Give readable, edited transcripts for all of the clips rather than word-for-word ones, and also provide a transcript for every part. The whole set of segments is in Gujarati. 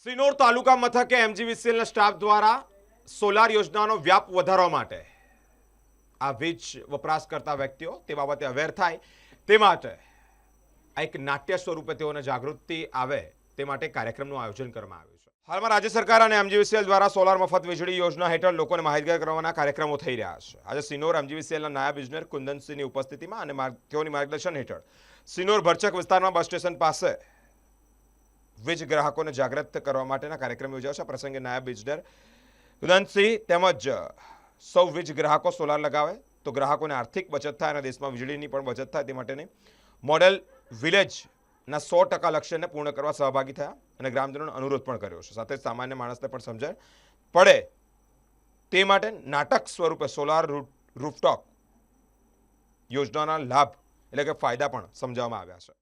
સિનોર તાલુકા મથકે એમજીવીસીએલના સ્ટાફ દ્વારા સોલાર યોજનાનો વ્યાપ વધારવા માટે આ વીજ વપરાશ કરતા વ્યક્તિઓ તે બાબતે અવેર થાય તે માટે એક નાટ્ય સ્વરૂપે તેઓને જાગૃતિ આવે તે માટે કાર્યક્રમનું આયોજન કરવામાં આવ્યું છે। હાલમાં રાજ્ય સરકાર અને એમજીવીસીએલ દ્વારા સોલાર મફત વીજળી યોજના હેઠળ લોકોને માહિતગાર કરવાના કાર્યક્રમો થઈ રહ્યા છે। આજે સિનોર એમજીવીસીએલના નાયબ ઇજનેર કુંદનસિંહની ઉપસ્થિતિમાં અને તેઓની માર્ગદર્શન હેઠળ સિનોર ભરચક વિસ્તારમાં બસ સ્ટેશન પાસે વીજ ગ્રાહકોને જાગૃત કરવા માટેના કાર્યક્રમ યોજાશે। પ્રસંગે નાયબ ઇજનેર કુંદનસિંહ તેમજ સૌ વીજ ગ્રાહકો સોલાર લગાવે તો ગ્રાહકોને આર્થિક બચત થાય અને દેશમાં વીજળીની પણ બચત થાય તે માટેની મોડેલ વિલેજના 100% લક્ષ્યને પૂર્ણ કરવા સહભાગી થયા અને ગ્રામજનોને અનુરોધ પણ કર્યો છે। સાથે સામાન્ય માણસને પણ સમજણ પડે તે માટે નાટક સ્વરૂપે સોલાર રૂફટોપ યોજનાના લાભ એટલે કે ફાયદા પણ સમજાવવામાં આવ્યા છે।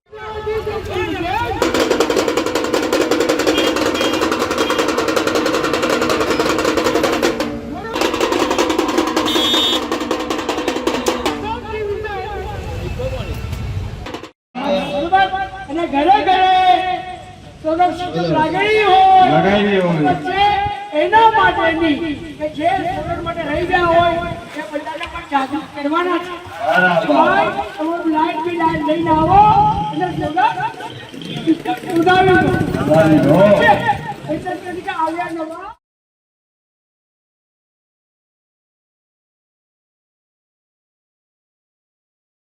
ઘરે ઘરે સોલર સિસ્ટમ લગાવી હોય એના માટેની કે જે સોલર માટે રહી ગયા હોય એ બધાને પણ જાગૃત કરવાના છે। તમારું લાઈટ બિલ લઈને આવો અને સોલર ઉડાવી દો એટલે આવ્યા નવા